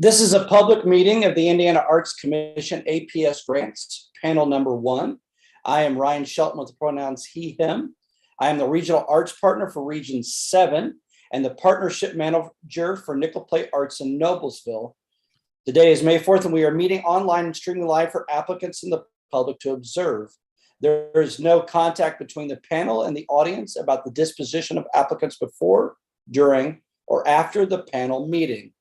This is a public meeting of the Indiana Arts Commission APS Grants, panel number 1. I am Ryan Shelton with the pronouns he, him. I am the regional arts partner for Region 7 and the partnership manager for Nickel Plate Arts in Noblesville. Today is May 4th and we are meeting online and streaming live for applicants and the public to observe. There is no contact between the panel and the audience about the disposition of applicants before, during, or after the panel meeting.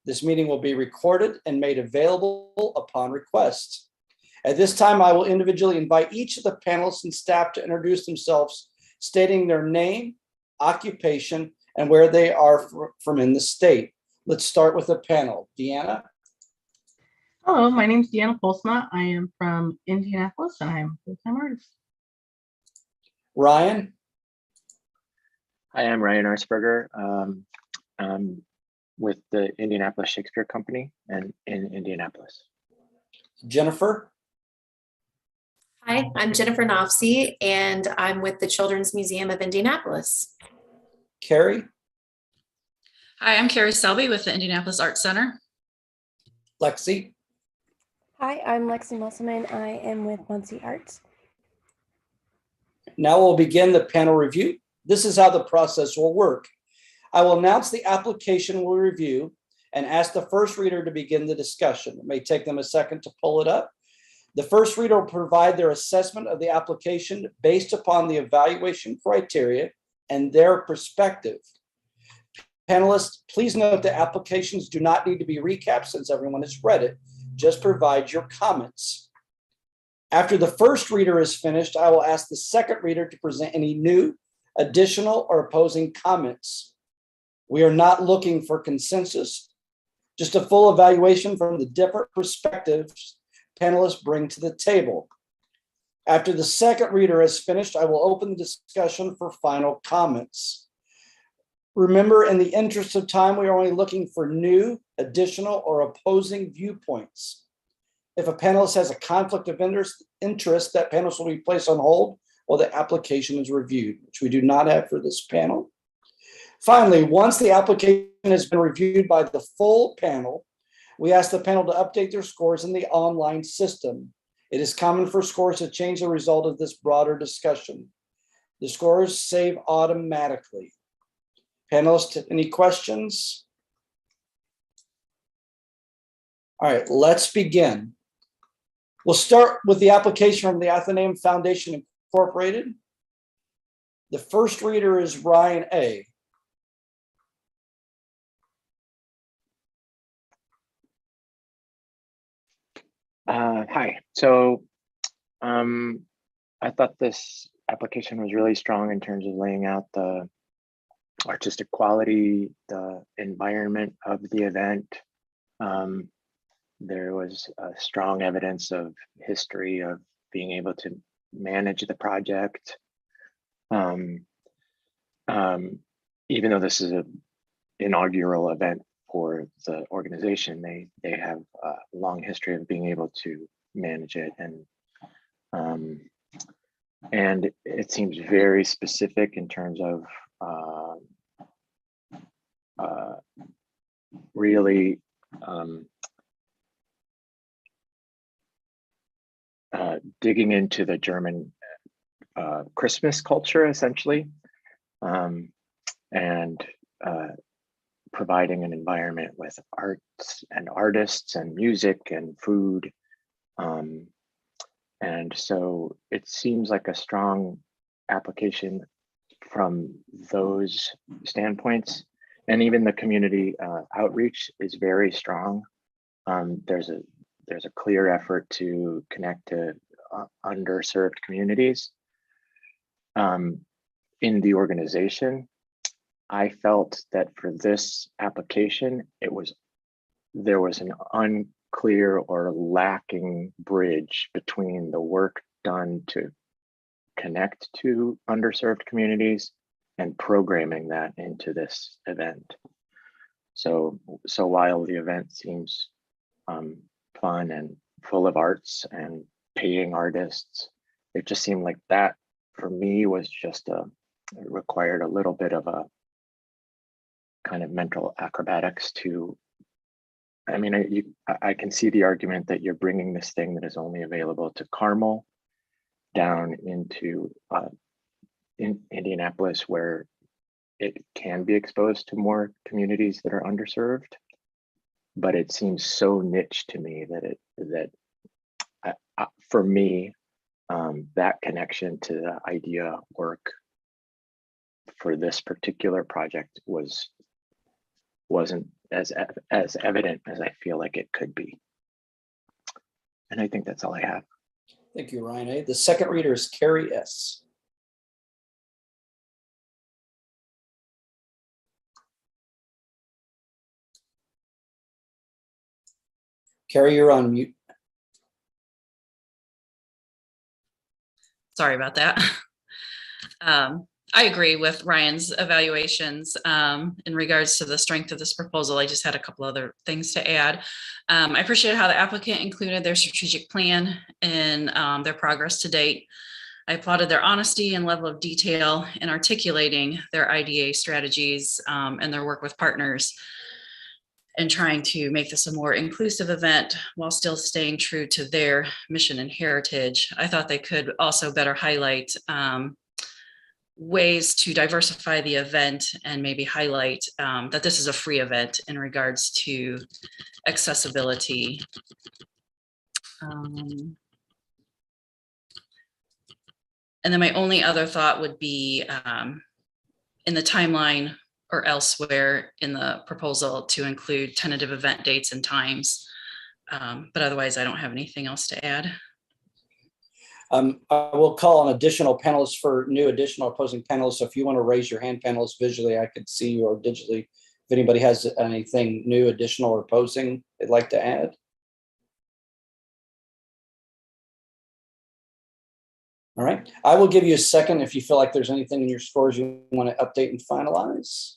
This meeting will be recorded and made available upon request. At this time, I will individually invite each of the panelists and staff to introduce themselves, stating their name, occupation, and where they are from in the state. Let's start with the panel. Deanna. Hello, my name is Deanna Polsma. I am from Indianapolis and I am a full-time artist. Ryan. Hi, I'm Ryan Arsberger. I'm with the Indianapolis Shakespeare Company and in Indianapolis. Jennifer. Hi, I'm Jennifer Knopsey and I'm with the Children's Museum of Indianapolis. Carrie. Hi, I'm Carrie Selby with the Indianapolis Arts Center. Lexi. Hi, I'm Lexi Musselman. I am with Muncie Arts. Now we'll begin the panel review. This is how the process will work. I will announce the application we'll review and ask the first reader to begin the discussion. It may take them a second to pull it up. The first reader will provide their assessment of the application based upon the evaluation criteria and their perspective. Panelists, please note that applications do not need to be recapped since everyone has read it. Just provide your comments. After the first reader is finished, I will ask the second reader to present any new, additional, or opposing comments. We are not looking for consensus, just a full evaluation from the different perspectives panelists bring to the table. After the second reader has finished, I will open the discussion for final comments. Remember, in the interest of time, we are only looking for new, additional, or opposing viewpoints. If a panelist has a conflict of interest, that panelist will be placed on hold while the application is reviewed, which we do not have for this panel. Finally, once the application has been reviewed by the full panel, we ask the panel to update their scores in the online system. It is common for scores to change the result of this broader discussion. The scores save automatically. Panelists, any questions? All right, let's begin. We'll start with the application from the Athenaeum Foundation Incorporated. The first reader is Ryan A. Hi. So I thought this application was really strong in terms of laying out the artistic quality, the environment of the event. There was strong evidence of history of being able to manage the project. Even though this is an inaugural event for the organization, they have a long history of being able to manage it, and it seems very specific in terms of really digging into the German Christmas culture, essentially, and providing an environment with arts and artists and music and food. And so it seems like a strong application from those standpoints. And even the community outreach is very strong. There's a clear effort to connect to underserved communities. In the organization, I felt that for this application, there was an unclear or lacking bridge between the work done to connect to underserved communities and programming that into this event. So while the event seems fun and full of arts and paying artists, it just seemed like that for me was just it required a little bit of a kind of mental acrobatics to I mean, I can see the argument that you're bringing this thing that is only available to Carmel down into in Indianapolis, where it can be exposed to more communities that are underserved. But it seems so niche to me that for me, that connection to the idea work for this particular project wasn't as evident as I feel like it could be. And I think that's all I have. Thank you, Ryan A. The second reader is Carrie S. Carrie, you're on mute. Sorry about that. I agree with Ryan's evaluations in regards to the strength of this proposal. I just had a couple other things to add. I appreciate how the applicant included their strategic plan in their progress to date. I applauded their honesty and level of detail in articulating their IDA strategies and their work with partners, and trying to make this a more inclusive event while still staying true to their mission and heritage. I thought they could also better highlight ways to diversify the event and maybe highlight that this is a free event in regards to accessibility. And then my only other thought would be in the timeline or elsewhere in the proposal to include tentative event dates and times. But otherwise, I don't have anything else to add. I will call on additional panelists for new additional opposing panelists. So if you want to raise your hand, panelists, visually, I could see you, or digitally. If anybody has anything new, additional, or opposing they'd like to add. All right, I will give you a second if you feel like there's anything in your scores you want to update and finalize.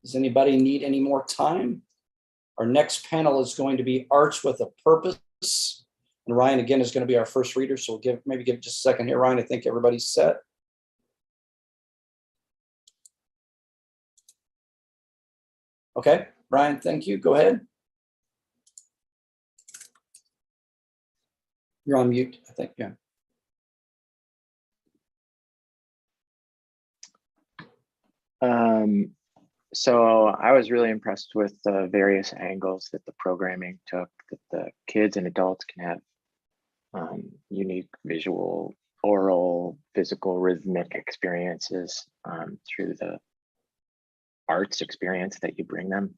Does anybody need any more time? Our next panel is going to be Arts with a Purpose. And Ryan, again, is going to be our first reader. So we'll maybe give just a second here, Ryan. I think everybody's set. Okay, Ryan, thank you. Go ahead. You're on mute, I think, yeah. So I was really impressed with the various angles that the programming took, that the kids and adults can have unique visual, oral, physical, rhythmic experiences through the arts experience that you bring them.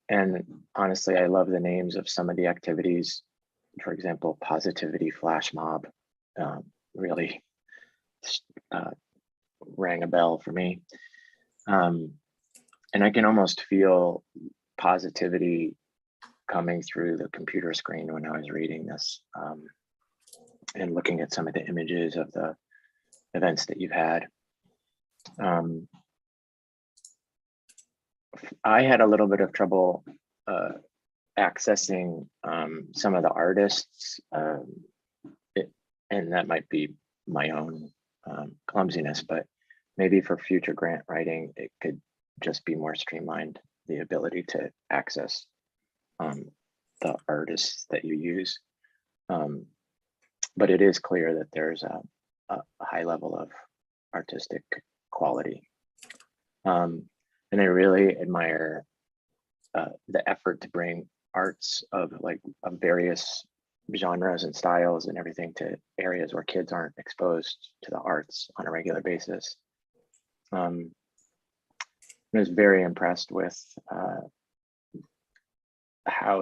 And honestly, I love the names of some of the activities. For example, Positivity Flash Mob really rang a bell for me. And I can almost feel positivity coming through the computer screen when I was reading this and looking at some of the images of the events that you've had. I had a little bit of trouble accessing some of the artists, and that might be my own clumsiness, but maybe for future grant writing, it could just be more streamlined, the ability to access the artists that you use. But it is clear that there's a high level of artistic quality. And I really admire the effort to bring arts of various genres and styles and everything to areas where kids aren't exposed to the arts on a regular basis. I was very impressed with how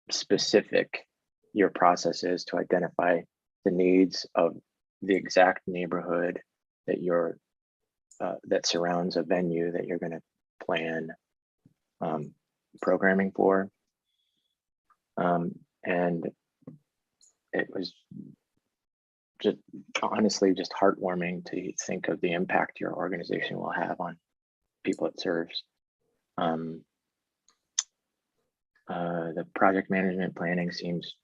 specific your process is to identify the needs of the exact neighborhood that you're that surrounds a venue that you're going to plan programming for. And it was just honestly just heartwarming to think of the impact your organization will have on people it serves. The project management planning seems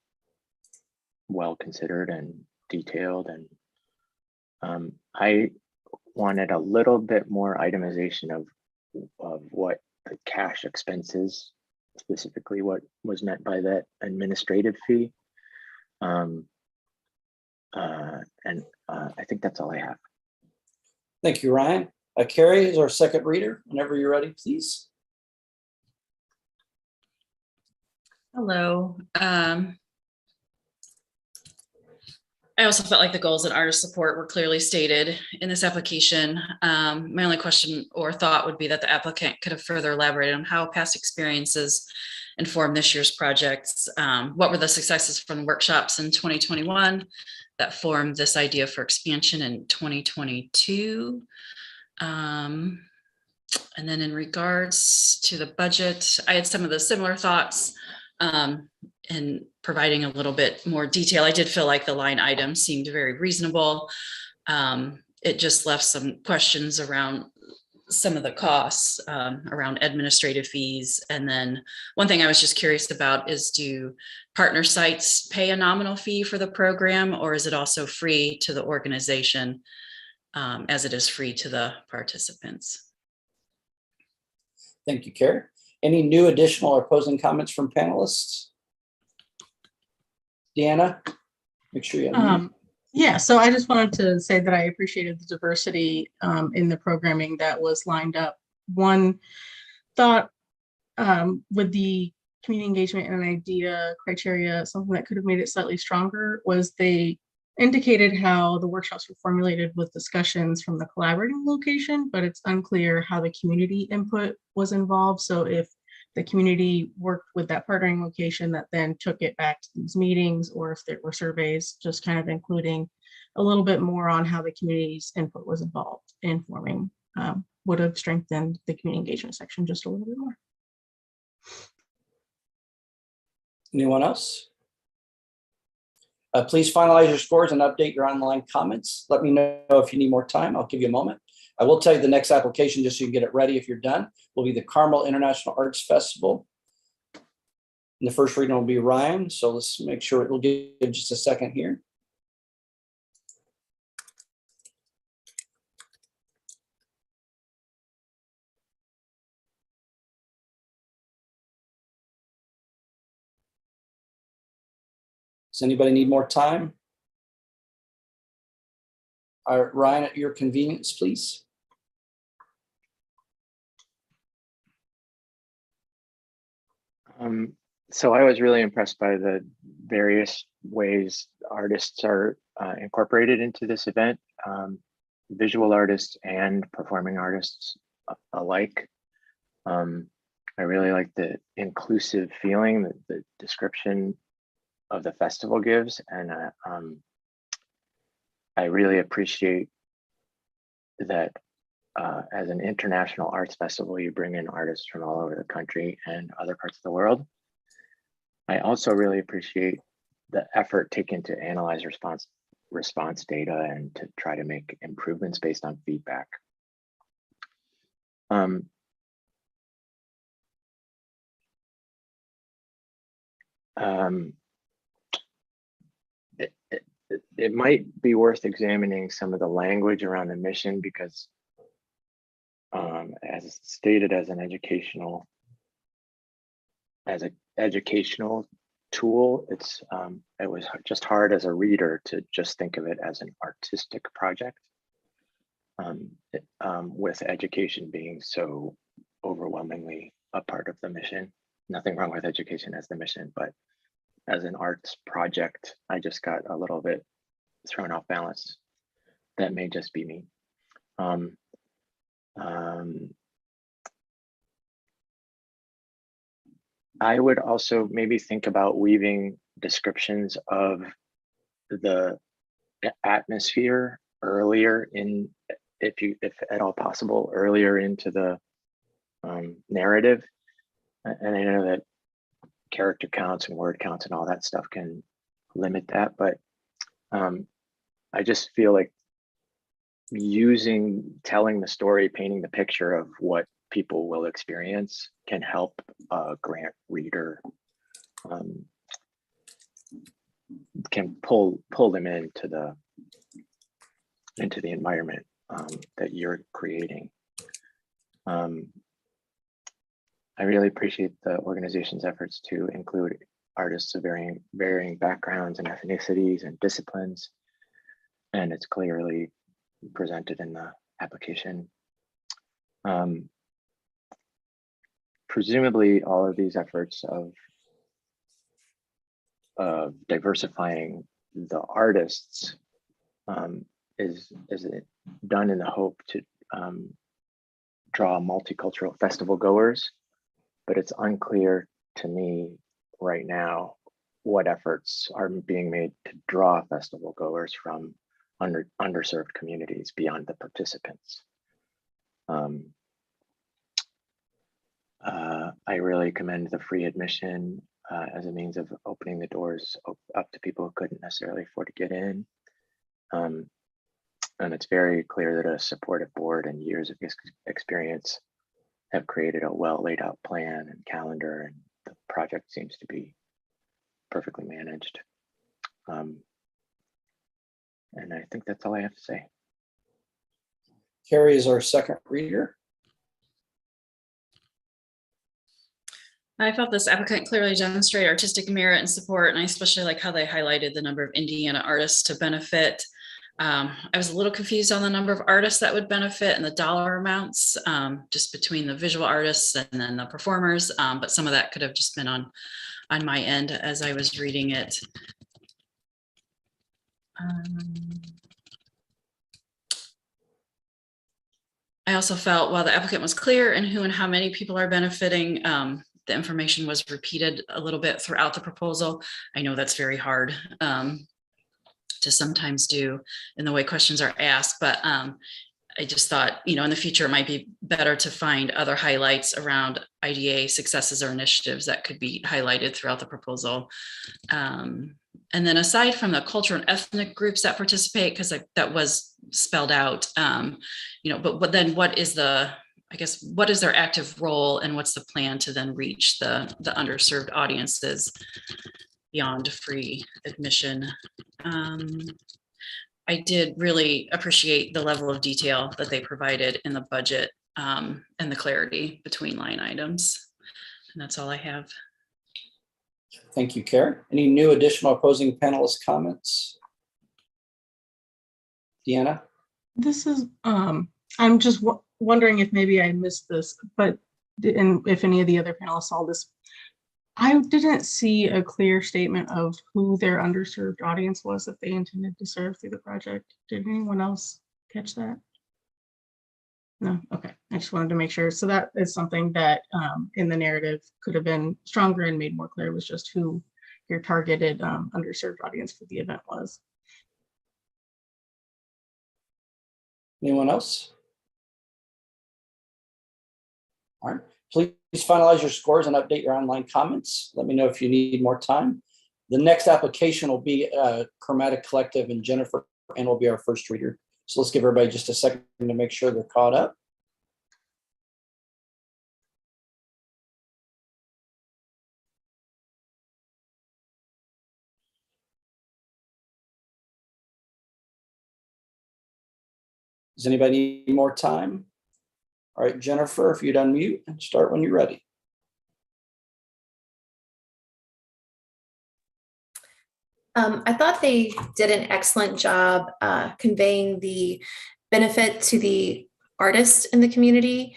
well considered and detailed, and I wanted a little bit more itemization of what the cash expenses, specifically what was meant by that administrative fee. I think that's all I have. Thank you, Ryan. Carrie is our second reader. Whenever you're ready, please. Hello. I also felt like the goals and artist support were clearly stated in this application. My only question or thought would be that the applicant could have further elaborated on how past experiences informed this year's projects. What were the successes from workshops in 2021 that formed this idea for expansion in 2022? And then in regards to the budget, I had some of the similar thoughts. And providing a little bit more detail, I did feel like the line item seemed very reasonable. It just left some questions around some of the costs around administrative fees. And then one thing I was just curious about is, do partner sites pay a nominal fee for the program, or is it also free to the organization as it is free to the participants? Thank you, Carrie. Any new, additional, or opposing comments from panelists? Deanna, make sure you unmute. Yeah, so I just wanted to say that I appreciated the diversity in the programming that was lined up. One thought with the community engagement and idea criteria, something that could have made it slightly stronger was they indicated how the workshops were formulated with discussions from the collaborating location, but it's unclear how the community input was involved. So if the community worked with that partnering location that then took it back to these meetings, or if there were surveys, just kind of including a little bit more on how the community's input was involved in forming would have strengthened the community engagement section just a little bit more. Anyone else? Please finalize your scores and update your online comments. Let me know if you need more time. I'll give you a moment. I will tell you the next application, just so you can get it ready if you're done, will be the Carmel International Arts Festival. And the first reading will be Ryan. So let's make sure it'll give just a second here. Does anybody need more time? All right, Ryan, at your convenience, please. So I was really impressed by the various ways artists are incorporated into this event, visual artists and performing artists alike. I really like the inclusive feeling that the description of the festival gives, and I really appreciate that as an international arts festival, you bring in artists from all over the country and other parts of the world. I also really appreciate the effort taken to analyze response data and to try to make improvements based on feedback. It might be worth examining some of the language around the mission, because as stated as an educational tool, it was just hard as a reader to just think of it as an artistic project, with education being so overwhelmingly a part of the mission. Nothing wrong with education as the mission, but as an arts project, I just got a little bit thrown off balance. That may just be me. I would also maybe think about weaving descriptions of the atmosphere earlier in, if at all possible, earlier into the narrative. And I know that character counts and word counts and all that stuff can limit that, but I just feel like telling the story, painting the picture of what people will experience can help a grant reader, can pull them into the environment that you're creating. I really appreciate the organization's efforts to include artists of varying backgrounds and ethnicities and disciplines, and it's clearly presented in the application. Presumably, all of these efforts of diversifying the artists is done in the hope to draw multicultural festival goers, but it's unclear to me right now what efforts are being made to draw festival goers from underserved communities beyond the participants. I really commend the free admission as a means of opening the doors up to people who couldn't necessarily afford to get in. And it's very clear that a supportive board and years of experience have created a well laid out plan and calendar, and the project seems to be perfectly managed. And I think that's all I have to say. Carrie is our second reader. I felt this applicant clearly demonstrated artistic merit and support, and I especially like how they highlighted the number of Indiana artists to benefit. I was a little confused on the number of artists that would benefit and the dollar amounts, just between the visual artists and then the performers, but some of that could have just been on my end as I was reading it. I also felt while the applicant was clear in who and how many people are benefiting, the information was repeated a little bit throughout the proposal. I know that's very hard to sometimes do in the way questions are asked, but I just thought, in the future, it might be better to find other highlights around IDA successes or initiatives that could be highlighted throughout the proposal. And then aside from the cultural and ethnic groups that participate, because that was spelled out, but then what is what is their active role and what's the plan to then reach the underserved audiences beyond free admission? I did really appreciate the level of detail that they provided in the budget and the clarity between line items. And that's all I have. Thank you, Karen. Any new additional opposing panelist comments? Deanna? This is, I'm just wondering if maybe I missed this, but if any of the other panelists saw this, I didn't see a clear statement of who their underserved audience was that they intended to serve through the project. Did anyone else catch that? No, okay, I just wanted to make sure. So that is something that in the narrative could have been stronger and made more clear, was just who your targeted underserved audience for the event was. Anyone else? All right, please finalize your scores and update your online comments. Let me know if you need more time. The next application will be Chromatic Collective, and Jennifer and will be our first reader. So let's give everybody just a second to make sure they're caught up. Does anybody need more time? All right, Jennifer, if you'd unmute and start when you're ready. I thought they did an excellent job conveying the benefit to the artists in the community,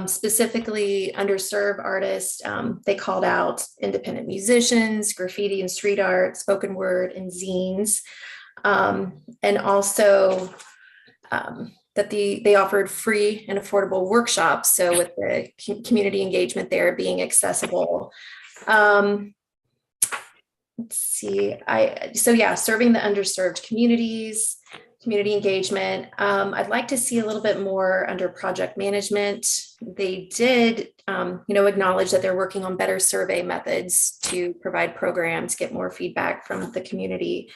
specifically underserved artists. They called out independent musicians, graffiti and street art, spoken word, and zines, and also that they offered free and affordable workshops. So with the community engagement there being accessible. Let's see, serving the underserved communities, community engagement. I'd like to see a little bit more under project management. They did, acknowledge that they're working on better survey methods to provide programs, get more feedback from the community.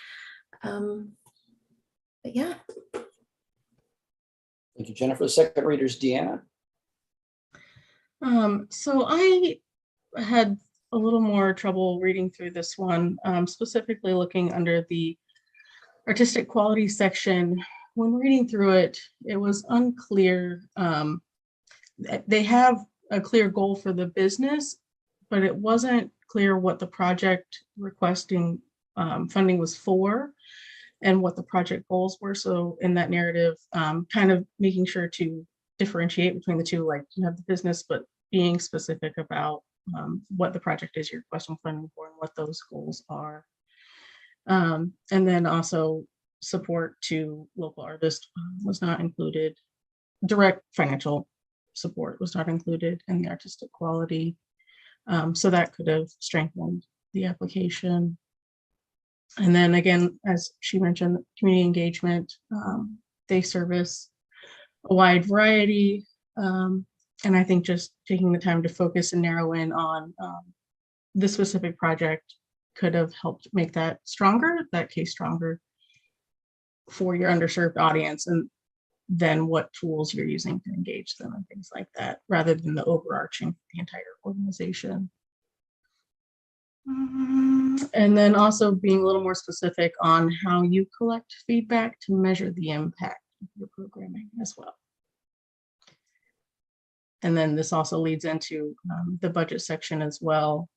But yeah. Thank you, Jennifer. The second reader is Deanna. So I had a little more trouble reading through this one, specifically looking under the artistic quality section. When reading through it, it was unclear. They have a clear goal for the business, but it wasn't clear what the project requesting funding was for and what the project goals were. So in that narrative, kind of making sure to differentiate between the two, like you have the business, but being specific about what the project is you're requesting funding for and what those goals are. And then also support to local artists was not included. Direct financial support was not included in the artistic quality. So that could have strengthened the application. And then again, as she mentioned, community engagement, they service a wide variety. And I think just taking the time to focus and narrow in on the specific project could have helped make that stronger, that case stronger for your underserved audience, and then what tools you're using to engage them and things like that, rather than the overarching the entire organization. And then also being a little more specific on how you collect feedback to measure the impact of your programming as well. And then this also leads into the budget section as well.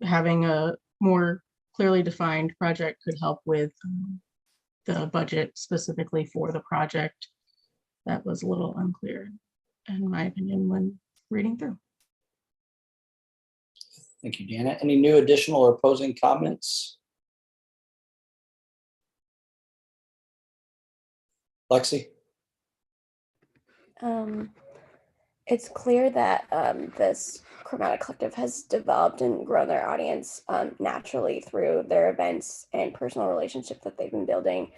Having a more clearly defined project could help with the budget specifically for the project. That was a little unclear, in my opinion, when reading through. Thank you, Deanna. Any new additional or opposing comments? Lexi? It's clear that this Chromatic Collective has developed and grown their audience naturally through their events and personal relationships that they've been building.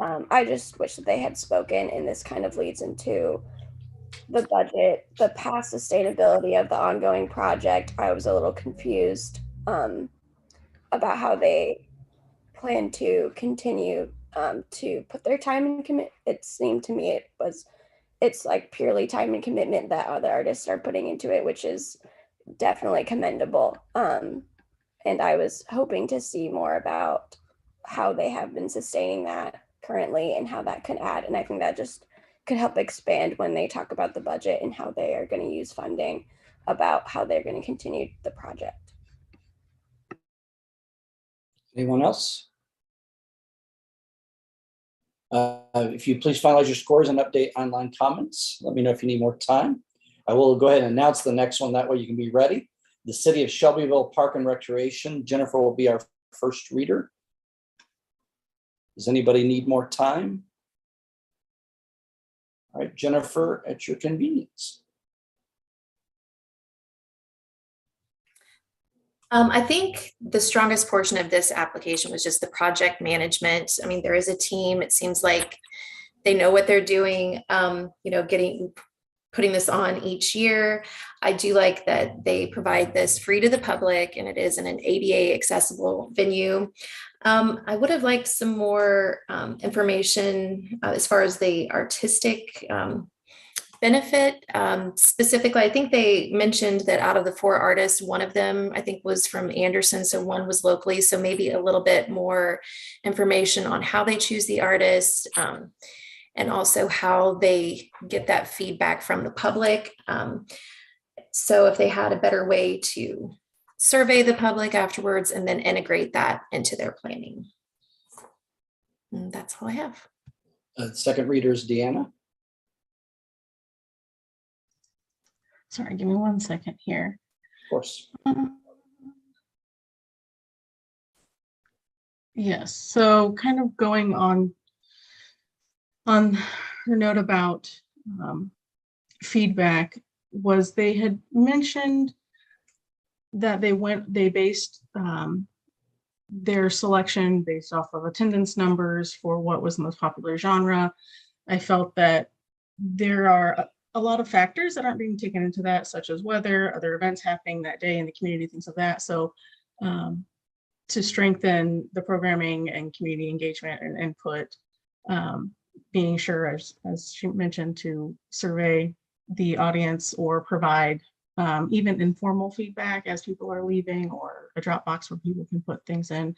I just wish that they had spoken, and this kind of leads into the budget, the past sustainability of the ongoing project. I was a little confused about how they plan to continue to put their time and commit. It seemed to me it's like purely time and commitment that other artists are putting into it, which is definitely commendable. And I was hoping to see more about how they have been sustaining that currently and how that could add. And I think that just could help expand when they talk about the budget and how they are going to use funding, about how they're going to continue the project. Anyone else? If you please finalize your scores and update online comments. Let me know if you need more time. I will go ahead and announce the next one. That way you can be ready. The City of Shelbyville Park and Recreation. Jennifer will be our first reader. Does anybody need more time? All right, Jennifer, at your convenience. I think the strongest portion of this application was just the project management. I mean, there is a team. It seems like they know what they're doing, putting this on each year. I do like that they provide this free to the public, and it is in an ADA accessible venue. I would have liked some more information as far as the artistic benefit. Specifically, I think they mentioned that out of the 4 artists, one of them I think was from Anderson, so one was locally. So maybe a little bit more information on how they choose the artist, and also how they get that feedback from the public. So if they had a better way to survey the public afterwards and then integrate that into their planning. And that's all I have. Second reader is Deanna. Sorry, give me 1 second here. Of course. Yes, so kind of going on her note about feedback, was they had mentioned that they based their selection based off of attendance numbers for what was the most popular genre. I felt that there are a lot of factors that aren't being taken into that, such as weather, other events happening that day in the community, things of that. So to strengthen the programming and community engagement and input, being sure, as she mentioned, to survey the audience or provide even informal feedback as people are leaving, or a Dropbox where people can put things in,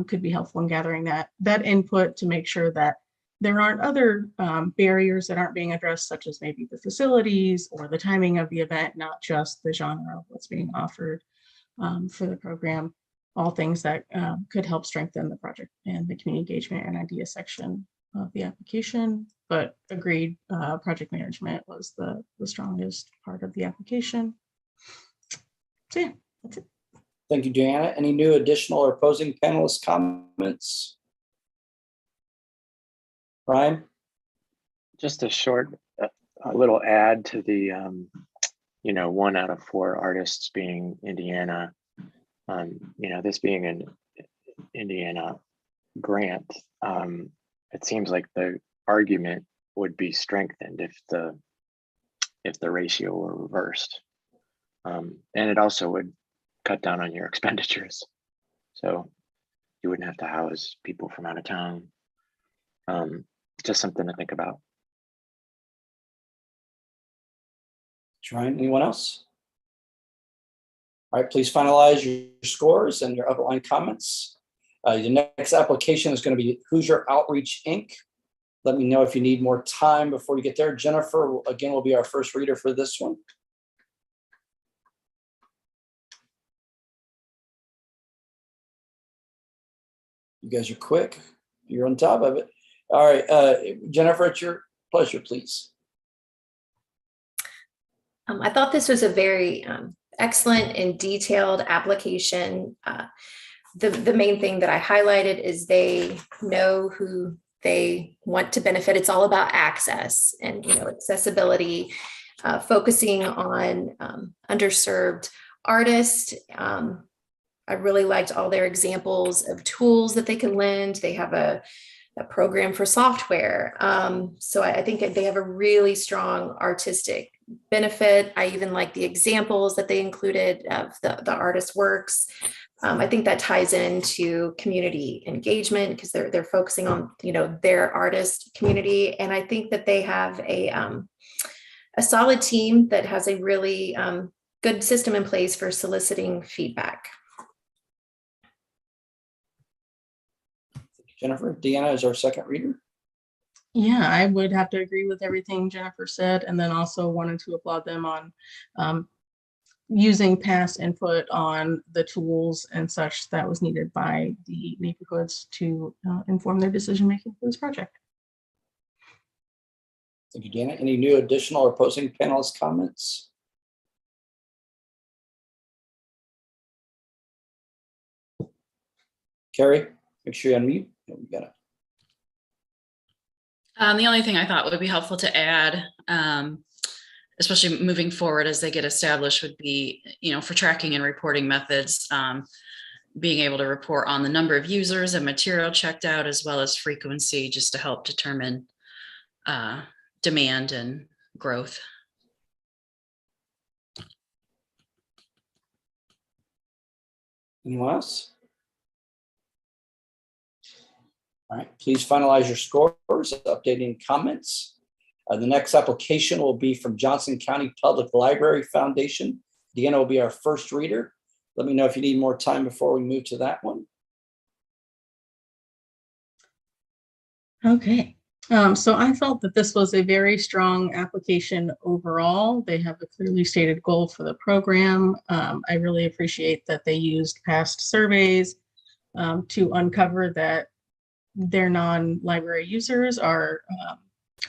could be helpful in gathering that input to make sure that there aren't other barriers that aren't being addressed, such as maybe the facilities or the timing of the event, not just the genre of what's being offered for the program. All things that could help strengthen the project and the community engagement and idea section of the application. But agreed, project management was the strongest part of the application. So yeah, that's it. Thank you, Deanna. Any new additional or opposing panelist comments? Brian? Just a short, a little add to the, 1 out of 4 artists being Indiana. This being an Indiana grant, it seems like the argument would be strengthened if the ratio were reversed, and it also would cut down on your expenditures, so you wouldn't have to house people from out of town. Just something to think about. Ryan, anyone else? All right, please finalize your scores and your outline comments. Your next application is going to be Hoosier Outreach Inc. Let me know if you need more time before you get there. Jennifer, again, will be our first reader for this one. You guys are quick. You're on top of it. All right, Jennifer, it's your pleasure, please. I thought this was a very excellent and detailed application. The main thing that I highlighted is they know who they want to benefit. It's all about access and accessibility, focusing on underserved artists. I really liked all their examples of tools that they can lend. They have a program for software. So I think they have a really strong artistic benefit. I even like the examples that they included of the artist's works. I think that ties into community engagement because they're focusing on their artist community. And I think that they have a solid team that has a really good system in place for soliciting feedback. Jennifer, Deanna is our second reader. Yeah, I would have to agree with everything Jennifer said, and then also wanted to applaud them on using past input on the tools and such that was needed by the neighborhoods to inform their decision-making for this project. Thank you, Deanna. Any new additional or opposing panelist comments? Carrie, make sure you unmute. Yeah, we got it. The only thing I thought would be helpful to add, especially moving forward as they get established, would be, for tracking and reporting methods, being able to report on the number of users and material checked out, as well as frequency, just to help determine demand and growth. Anyone else? All right, please finalize your scores, updating comments. The next application will be from Johnson County Public Library Foundation. Deanna will be our first reader. Let me know if you need more time before we move to that one. Okay, so I felt that this was a very strong application overall. They have a clearly stated goal for the program. I really appreciate that they used past surveys to uncover that their non-library users are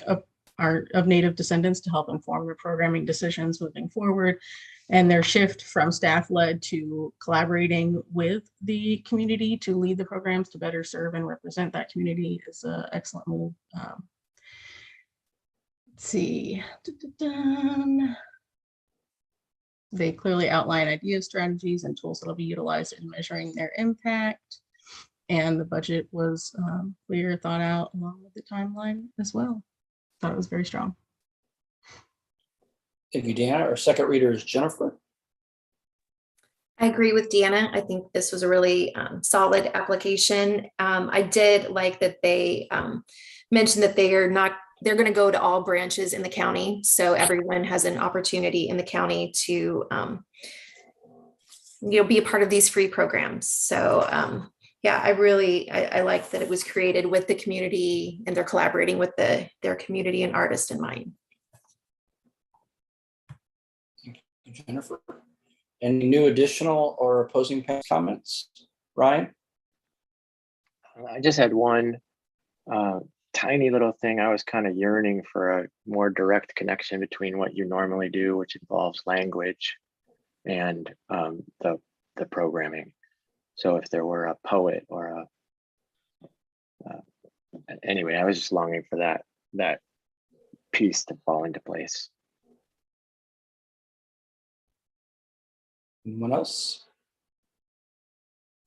of Native descendants to help inform their programming decisions moving forward. And their shift from staff-led to collaborating with the community to lead the programs to better serve and represent that community is an excellent move. Let's see. They clearly outline ideas, strategies, and tools that will be utilized in measuring their impact. And the budget was clear, thought out, along with the timeline as well. Thought it was very strong. Thank you, Deanna. Our second reader is Jennifer. I agree with Deanna. I think this was a really solid application. I did like that they mentioned that they are not they're going to go to all branches in the county. So everyone has an opportunity in the county to, be a part of these free programs. So yeah, I like that it was created with the community and they're collaborating with their community and artists in mind. Jennifer, any new additional or opposing comments? Ryan? I just had one tiny little thing. I was kind of yearning for a more direct connection between what you normally do, which involves language, and the programming. So if there were a poet or anyway, I was just longing for that piece to fall into place. Anyone else?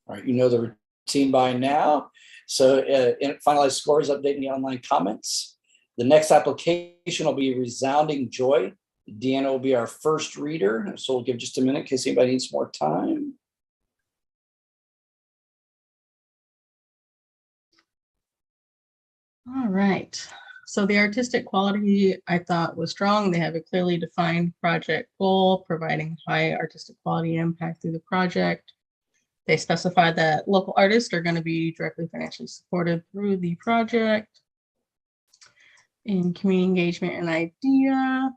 All right, you know the routine by now. So finalized scores, updating the online comments. The next application will be Resounding Joy. Deanna will be our first reader. So we'll give just a minute in case anybody needs more time. All right. So the artistic quality I thought was strong. They have a clearly defined project goal, providing high artistic quality impact through the project. They specified that local artists are going to be directly financially supported through the project. In community engagement and idea,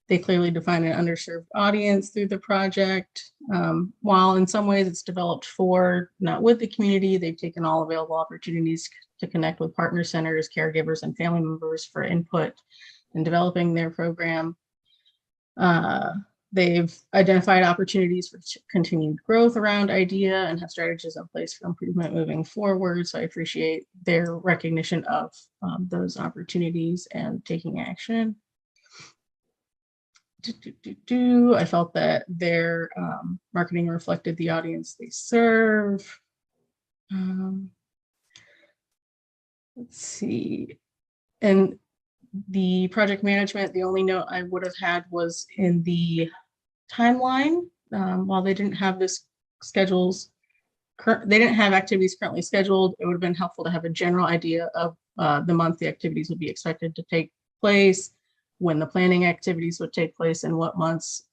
they clearly define an underserved audience through the project. While in some ways it's developed for, not with the community, they've taken all available opportunities to connect with partner centers, caregivers, and family members for input in developing their program. They've identified opportunities for continued growth around IDEA and have strategies in place for improvement moving forward. So I appreciate their recognition of those opportunities and taking action. I felt that their marketing reflected the audience they serve. Let's see. And the project management, the only note I would have had was in the timeline. While they didn't have they didn't have activities currently scheduled, it would have been helpful to have a general idea of the month the activities would be expected to take place, when the planning activities would take place, and what months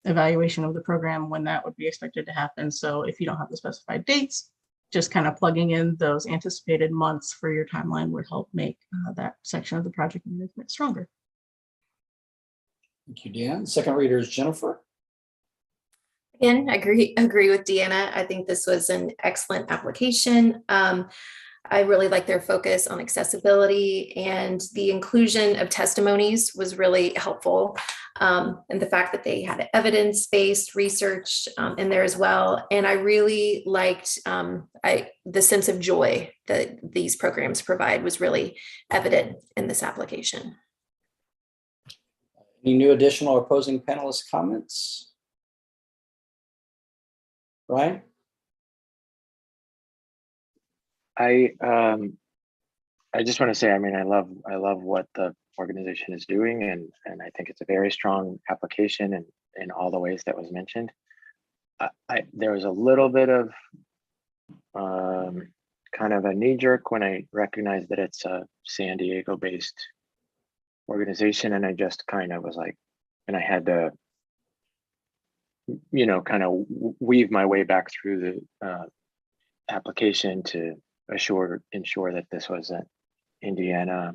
evaluation of the program, when that would be expected to happen. So if you don't have the specified dates, just kind of plugging in those anticipated months for your timeline would help make that section of the project management stronger. Thank you, Dan. Second reader is Jennifer. Again, I agree with Deanna. I think this was an excellent application. I really like their focus on accessibility, and the inclusion of testimonies was really helpful. And the fact that they had evidence-based research in there as well. And I really liked the sense of joy that these programs provide was really evident in this application. Any new additional or opposing panelist comments? Ryan? I just want to say, I mean, I love what the organization is doing, and I think it's a very strong application in all the ways that was mentioned. There was a little bit of kind of a knee jerk when I recognized that it's a San Diego based organization, and I just kind of was like, and I had to, kind of weave my way back through the application to ensure that this was an Indiana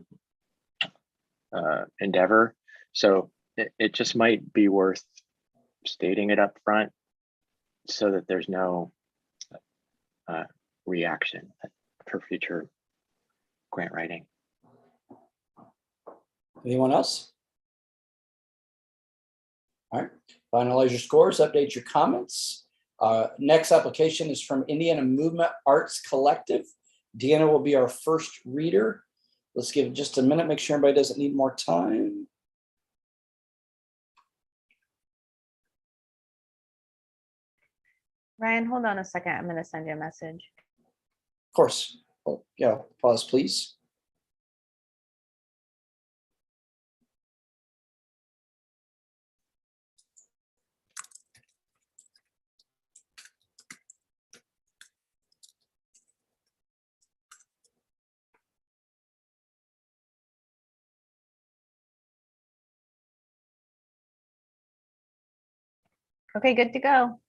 endeavor. So it just might be worth stating it up front so that there's no reaction for future grant writing. Anyone else? All right, finalize your scores, update your comments. Next application is from Indiana Movement Arts Collective. Deanna will be our first reader. Let's give it just a minute, make sure everybody doesn't need more time. Ryan, hold on a second. I'm going to send you a message. Of course. Oh, yeah, pause, please. Okay, good to go.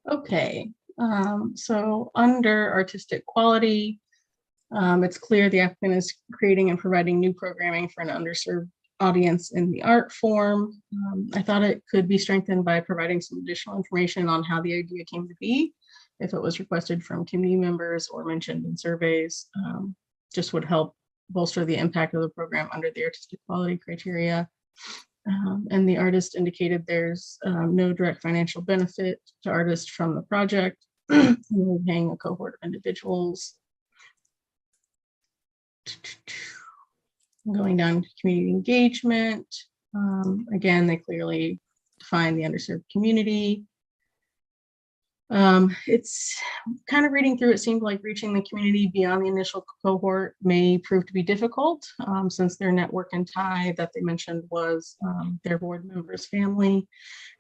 Okay, so under artistic quality, it's clear the applicant is creating and providing new programming for an underserved audience in the art form. I thought it could be strengthened by providing some additional information on how the idea came to be, if it was requested from community members or mentioned in surveys. Just would help bolster the impact of the program under the artistic quality criteria. And the artist indicated there's no direct financial benefit to artists from the project. We're paying a cohort of individuals. Going down to community engagement. Again, they clearly define the underserved community. It's kind of reading through, it seemed like reaching the community beyond the initial cohort may prove to be difficult, since their network and tie that they mentioned was their board members' family.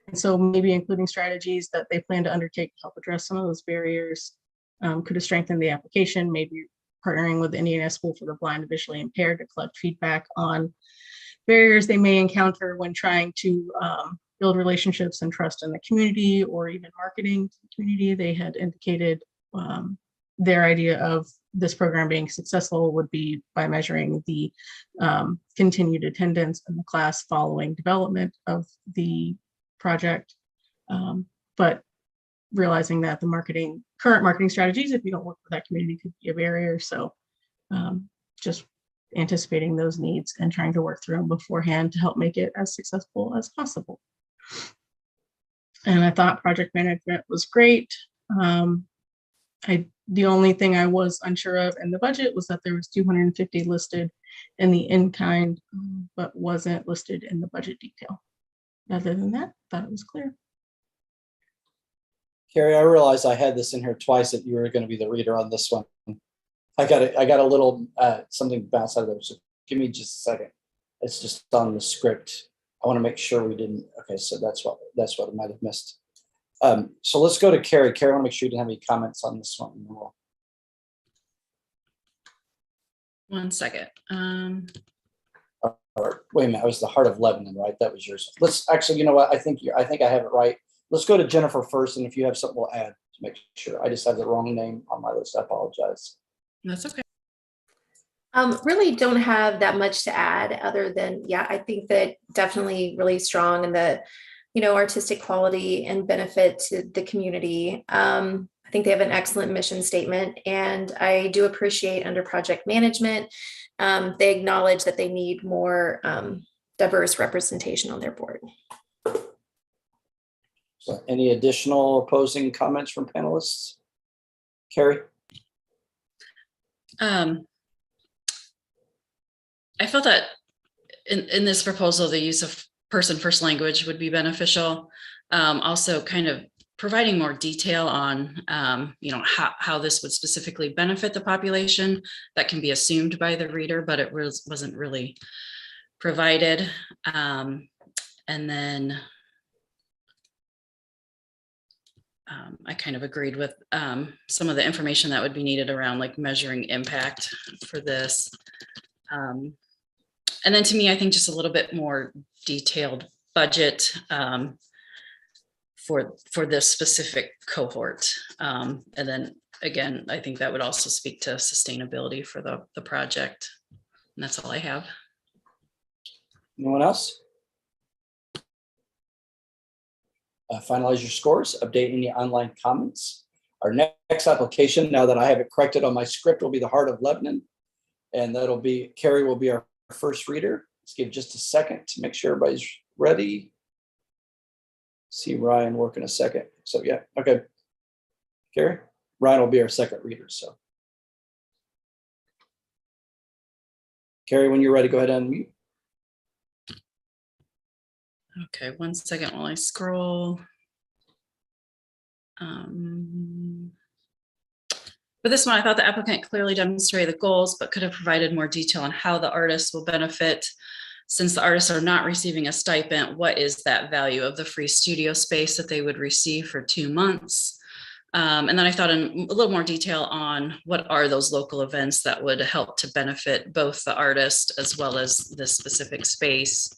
And so maybe including strategies that they plan to undertake to help address some of those barriers could have strengthened the application, maybe partnering with the Indiana School for the Blind and Visually Impaired to collect feedback on barriers they may encounter when trying to build relationships and trust in the community, or even marketing to the community. They had indicated their idea of this program being successful would be by measuring the continued attendance in the class following development of the project. But realizing that the current marketing strategies, if you don't work with that community, could be a barrier. So just anticipating those needs and trying to work through them beforehand to help make it as successful as possible. And I thought project management was great. The only thing I was unsure of in the budget was that there was 250 listed in the in-kind, but wasn't listed in the budget detail. Other than that, thought it was clear. Carrie, I realized I had this in here twice that you were going to be the reader on this one. I got a little something bounce out of there. So give me just a second. It's just on the script. I want to make sure we didn't. Okay, so that's what I might have missed. So let's go to Carrie. Carrie, I want to make sure you didn't have any comments on this one. One second. Or, wait a minute, it was the Heart of Lebanon, right? That was yours. Let's actually, you know what? I think I have it right. Let's go to Jennifer first, and if you have something, we'll add to make sure. I just have the wrong name on my list. I apologize. That's okay. Really don't have that much to add other than, yeah, I think that definitely really strong in the, artistic quality and benefit to the community. I think they have an excellent mission statement, and I do appreciate under project management, they acknowledge that they need more diverse representation on their board. So any additional opposing comments from panelists? Carrie? I felt that in this proposal, the use of person first language would be beneficial. Also kind of providing more detail on, how this would specifically benefit the population that can be assumed by the reader, but it wasn't really provided. And then I kind of agreed with some of the information that would be needed around like measuring impact for this. And then to me, I think just a little bit more detailed budget for this specific cohort. And then again, I think that would also speak to sustainability for the project. And that's all I have. Anyone else? Finalize your scores, update any online comments. Our next application, now that I have it corrected on my script, will be the Heart of Lebanon. And that'll be, Carrie will be our first reader. Let's give just a second to make sure everybody's ready. See Ryan work in a second. So yeah, okay. Carrie, Ryan will be our second reader. So Carrie, when you're ready, go ahead and unmute. Okay, 1 second while I scroll. For this one, I thought the applicant clearly demonstrated the goals, but could have provided more detail on how the artists will benefit. Since the artists are not receiving a stipend, what is that value of the free studio space that they would receive for 2 months? And then I thought in a little more detail on what are those local events that would help to benefit both the artist as well as this specific space.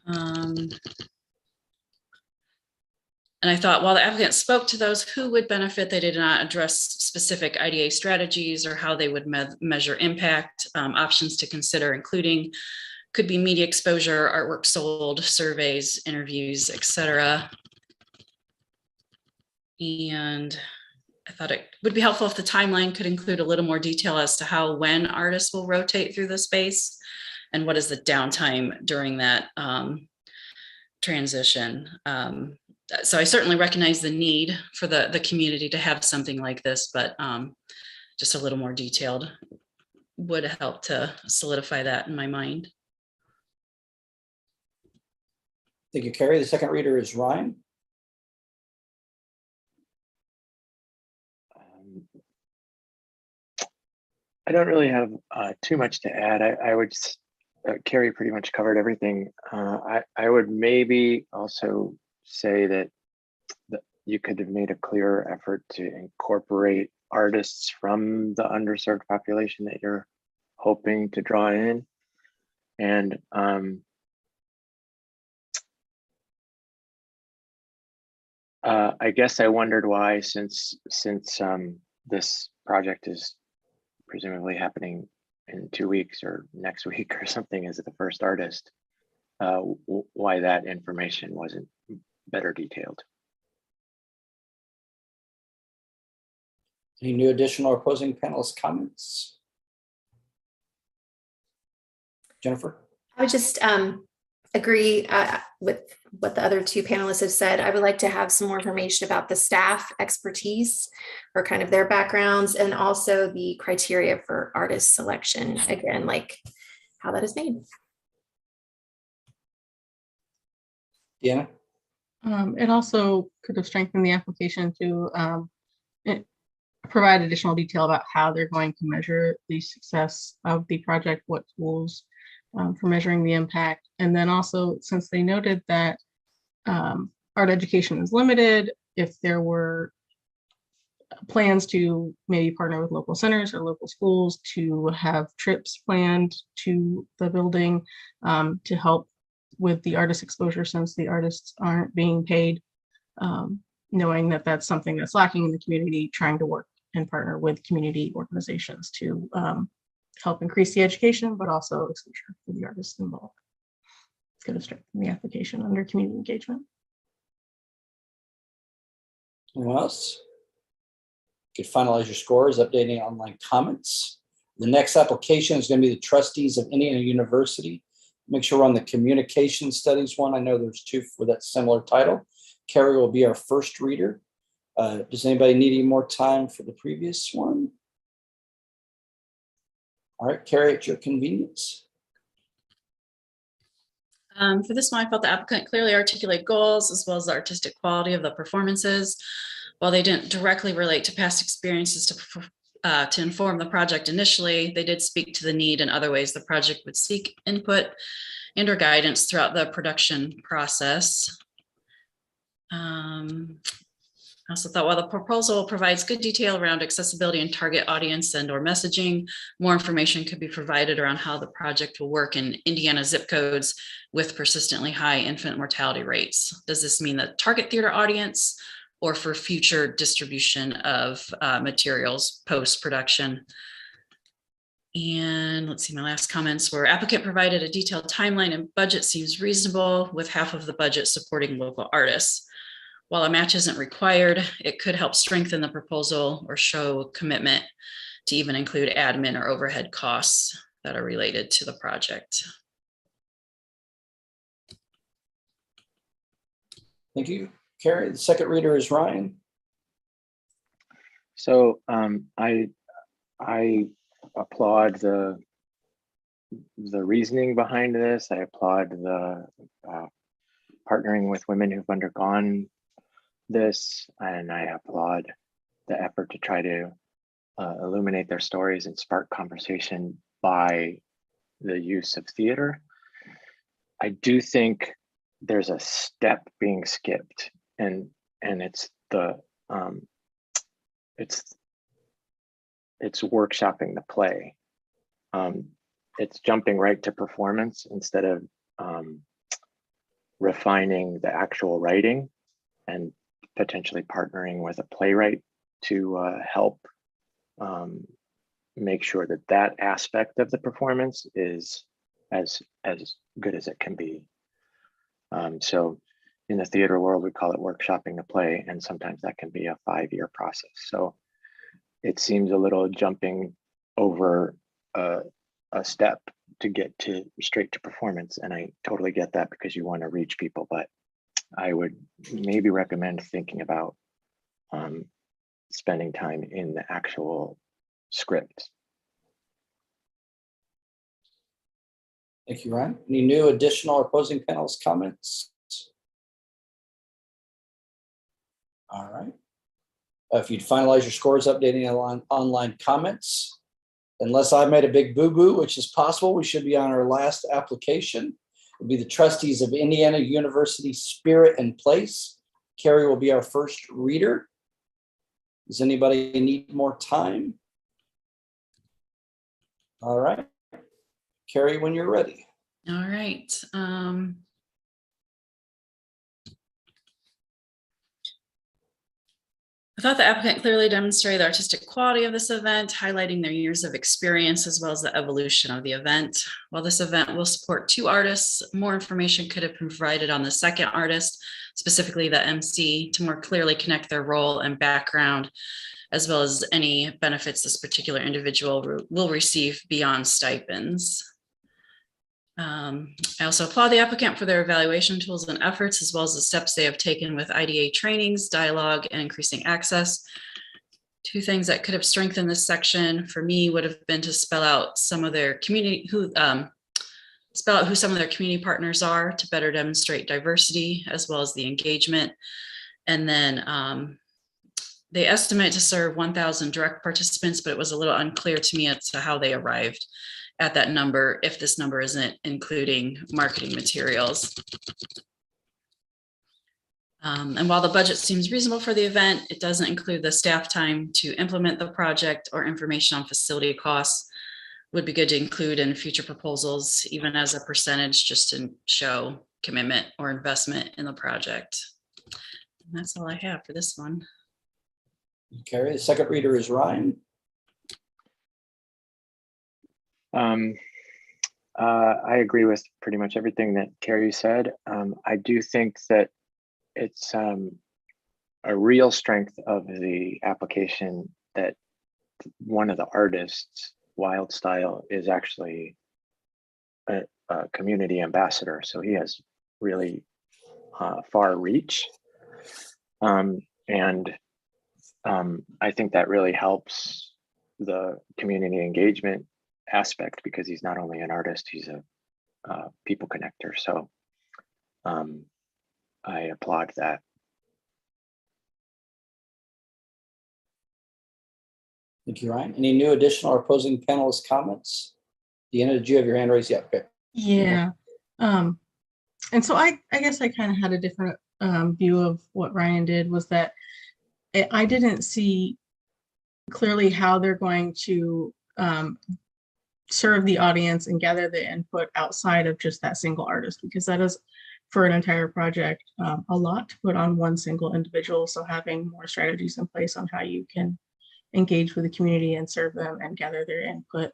And I thought while the applicant spoke to those who would benefit, they did not address specific IDA strategies or how they would measure impact. Options to consider, including could be media exposure, artwork sold, surveys, interviews, etc. And I thought it would be helpful if the timeline could include a little more detail as to how, when artists will rotate through the space and what is the downtime during that transition. So I certainly recognize the need for the community to have something like this, but just a little more detailed would help to solidify that in my mind. Thank you, Carrie. The second reader is Ryan. I don't really have too much to add. I would, Carrie pretty much covered everything. I would maybe also say that you could have made a clearer effort to incorporate artists from the underserved population that you're hoping to draw in. And I guess I wondered why, since this project is presumably happening in 2 weeks or next week or something as the first artist, why that information wasn't better detailed. Any new additional or opposing panelist comments? Jennifer? I would just agree with what the other two panelists have said. I would like to have some more information about the staff expertise or kind of their backgrounds, and also the criteria for artist selection, again, like how that is made. Deanna? It also could have strengthened the application to provide additional detail about how they're going to measure the success of the project, what tools for measuring the impact. And then also, since they noted that art education is limited, if there were plans to maybe partner with local centers or local schools to have trips planned to the building to help with the artist exposure, since the artists aren't being paid, knowing that that's something that's lacking in the community, trying to work and partner with community organizations to help increase the education, but also exposure for the artists involved. It's going to strengthen the application under community engagement. Anyone else? You can finalize your scores, updating online comments. The next application is going to be the Trustees of Indiana University. Make sure we're on the communication studies one. I know there's two for that similar title. Carrie will be our first reader. Does anybody need any more time for the previous one? All right, Carrie, at your convenience. For this one, I felt the applicant clearly articulate goals as well as the artistic quality of the performances. While they didn't directly relate to past experiences to inform the project initially, they did speak to the need and other ways the project would seek input and or guidance throughout the production process. I also thought while the proposal provides good detail around accessibility and target audience and or messaging, more information could be provided around how the project will work in Indiana zip codes with persistently high infant mortality rates. Does this mean the target theater audience or for future distribution of materials post-production? And let's see, my last comments were applicant provided a detailed timeline and budget seems reasonable with half of the budget supporting local artists. While a match isn't required, it could help strengthen the proposal or show commitment to even include admin or overhead costs that are related to the project. Thank you, Carrie. The second reader is Ryan. So I applaud the reasoning behind this. I applaud the partnering with women who've undergone this, and I applaud the effort to try to illuminate their stories and spark conversation by the use of theater. I do think there's a step being skipped, and it's the it's workshopping the play. It's jumping right to performance instead of refining the actual writing and potentially partnering with a playwright to help make sure that that aspect of the performance is as good as it can be. So in the theater world, we call it workshopping the play, and sometimes that can be a 5-year process. So it seems a little jumping over a step to get to straight to performance. And I totally get that because you want to reach people, but I would maybe recommend thinking about spending time in the actual script. Thank you, Ryan. Any new additional or opposing panelists' comments? All right. If you'd finalize your scores, updating online comments. Unless I made a big boo-boo, which is possible, we should be on our last application. It'll be the Trustees of Indiana University Spirit and Place. Carrie will be our first reader. Does anybody need more time? All right. Carrie, when you're ready. All right. I thought the applicant clearly demonstrated the artistic quality of this event, highlighting their years of experience as well as the evolution of the event. While this event will support 2 artists, more information could have been provided on the second artist, specifically the MC, to more clearly connect their role and background, as well as any benefits this particular individual will receive beyond stipends. I also applaud the applicant for their evaluation tools and efforts, as well as the steps they have taken with IDA trainings, dialogue, and increasing access. 2 things that could have strengthened this section for me would have been to spell out some of their community, who some of their community partners are to better demonstrate diversity as well as the engagement. And then they estimate to serve 1,000 direct participants, but it was a little unclear to me as to how they arrived at that number, if this number isn't including marketing materials. And while the budget seems reasonable for the event, it doesn't include the staff time to implement the project or information on facility costs. Would be good to include in future proposals, even as a percentage, just to show commitment or investment in the project. And that's all I have for this one. Carrie, the second reader is Ryan. I agree with pretty much everything that Carrie said. I do think that it's a real strength of the application that one of the artists, Wild Style, is actually a community ambassador. So he has really far reach. I think that really helps the community engagement aspect because he's not only an artist, he's a people connector. So I applaud that. Thank you, Ryan. Any new additional or opposing panelist comments? Deanna, did you have your hand raised? Yeah, okay. Yeah. And so I guess I kind of had a different view of what Ryan did, was that I didn't see clearly how they're going to serve the audience and gather the input outside of just that single artist, because that is, for an entire project, a lot to put on one single individual. So having more strategies in place on how you can engage with the community and serve them and gather their input,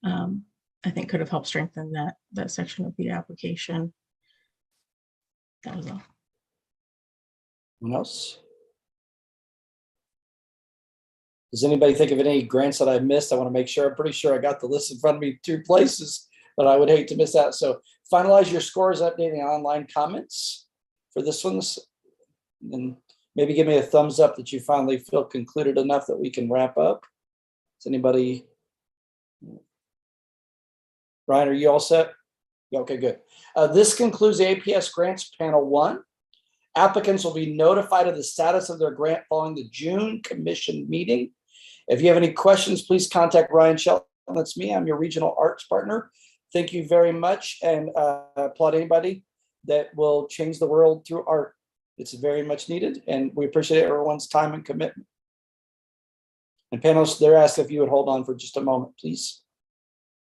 I think could have helped strengthen that section of the application. That was all. Anyone else? Does anybody think of any grants that I missed? I want to make sure. I'm pretty sure I got the list in front of me 2 places, but I would hate to miss out. So finalize your scores, updating online comments for this one. And maybe give me a thumbs up that you finally feel concluded enough that we can wrap up. Is anybody? Ryan, are you all set? Okay, good. This concludes the APS Grants Panel 1. Applicants will be notified of the status of their grant following the June commission meeting. If you have any questions, please contact Ryan Shelton. That's me. I'm your regional arts partner. Thank you very much, and applaud anybody that will change the world through art. It's very much needed, and we appreciate everyone's time and commitment. And panelists, they're asked if you would hold on for just a moment, please.